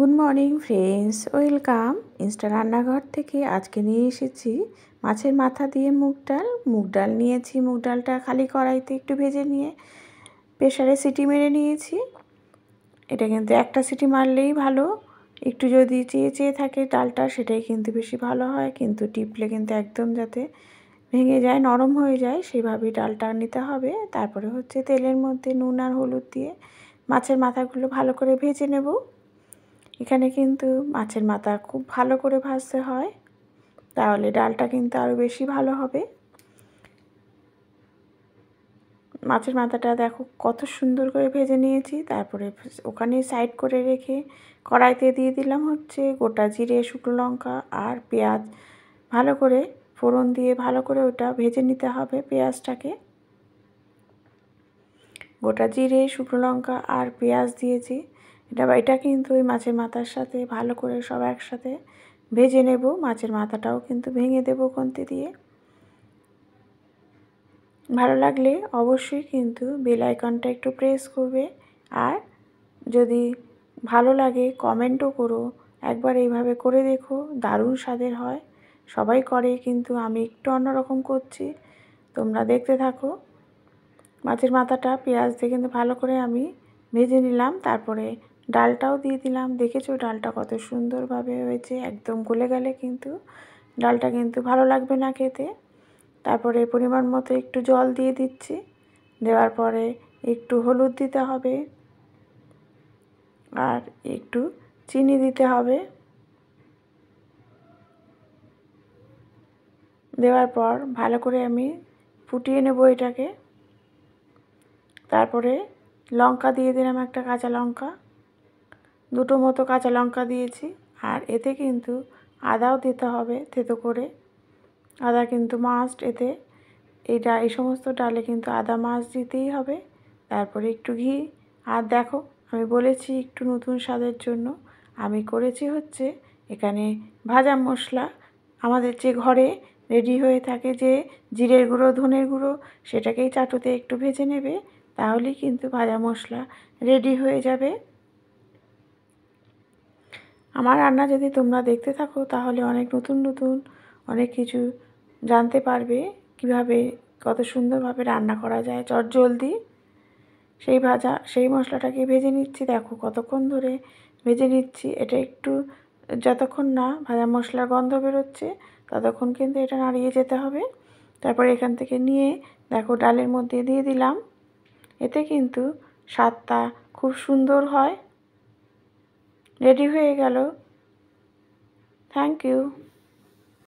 Good morning friends, welcome Insta রান্নাঘর থেকে। আজকে নিয়ে এসেছি মাছের মাথা দিয়ে মুগ ডাল নিয়েছি। মুগ ডালটা খালি কড়াইতে একটু ভেজে নিয়ে প্রেসারে সিটি মেরে নিয়েছি। এটা কিন্তু একটা সিটি মারলেই ভালো, একটু যদি চেয়ে চেয়ে থাকে ডালটা সেটাই কিন্তু বেশি ভালো হয়, কিন্তু টিপলে কিন্তু একদম যাতে ভেঙে যায়, নরম হয়ে যায় সেভাবেই ডালটা নিতে হবে। তারপরে হচ্ছে তেলের মধ্যে নুন আর হলুদ দিয়ে মাছের মাথাগুলো ভালো করে ভেজে নেব। এখানে কিন্তু মাছের মাথা খুব ভালো করে ভাজতে হয়, তাহলে ডালটা কিন্তু আরও বেশি ভালো হবে। মাছের মাথাটা দেখো কত সুন্দর করে ভেজে নিয়েছি। তারপরে ওখানে সাইড করে রেখে কড়াইতে দিয়ে দিলাম হচ্ছে গোটা জিরে, শুকনো লঙ্কা আর পেঁয়াজ। ভালো করে ফোড়ন দিয়ে ভালো করে ওটা ভেজে নিতে হবে পেঁয়াজটাকে। গোটা জিরে, শুকনো লঙ্কা আর পেঁয়াজ দিয়েছি। এটা কিন্তু ওই মাছের মাথার সাথে ভালো করে সব একসাথে ভেজে নেব। মাছের মাথাটাও কিন্তু ভেঙে দেব খুন্তি দিয়ে। ভালো লাগলে অবশ্যই কিন্তু বেল আইকনটা একটু প্রেস করবে, আর যদি ভালো লাগে কমেন্টও করো। একবার এইভাবে করে দেখো, দারুণ স্বাদের হয়। সবাই করে, কিন্তু আমি একটু অন্যরকম করছি, তোমরা দেখতে থাকো। মাছের মাথাটা পেঁয়াজ দিয়ে কিন্তু ভালো করে আমি ভেজে নিলাম। তারপরে ডালটাও দিয়ে দিলাম। দেখেছো ডালটা কত সুন্দরভাবে হয়েছে, একদম গলে গেলে কিন্তু ডালটা কিন্তু ভালো লাগবে না খেতে। তারপরে পরিমাণ মতো একটু জল দিয়ে দিচ্ছি। দেওয়ার পরে একটু হলুদ দিতে হবে আর একটু চিনি দিতে হবে। দেওয়ার পর ভালো করে আমি ফুটিয়ে নেব এটাকে। তারপরে লঙ্কা দিয়ে দিলাম, একটা কাঁচা লঙ্কা, দুটো মতো কাঁচা লঙ্কা দিয়েছি। আর এতে কিন্তু আদাও দিতে হবে থেতো করে। আদা কিন্তু মাস্ট এতে, এই সমস্ত ডালে কিন্তু আদা মাছ দিতেই হবে। তারপরে একটু ঘি। আর দেখো, আমি বলেছি একটু নতুন স্বাদের জন্য আমি করেছি হচ্ছে এখানে ভাজা মশলা। আমাদের যে ঘরে রেডি হয়ে থাকে যে জিরের গুঁড়ো, ধনের গুঁড়ো, সেটাকেই চাটুতে একটু ভেজে নেবে, তাহলেই কিন্তু ভাজা মশলা রেডি হয়ে যাবে। আমার রান্না যদি তোমরা দেখতে থাকো তাহলে অনেক নতুন নতুন অনেক কিছু জানতে পারবে, কিভাবে কত সুন্দরভাবে রান্না করা যায় চটজলদি। সেই মশলাটাকে ভেজে নিচ্ছি। দেখো কতক্ষণ ধরে ভেজে নিচ্ছি। এটা একটু যতক্ষণ না ভাজা মশলার গন্ধ বেরোচ্ছে ততক্ষণ কিন্তু এটা নাড়িয়ে যেতে হবে। তারপরে এখান থেকে নিয়ে দেখো ডালের মধ্যে দিয়ে দিলাম। এতে কিন্তু স্বাদটা খুব সুন্দর হয়। রেডি হয়ে গেল। Thank you.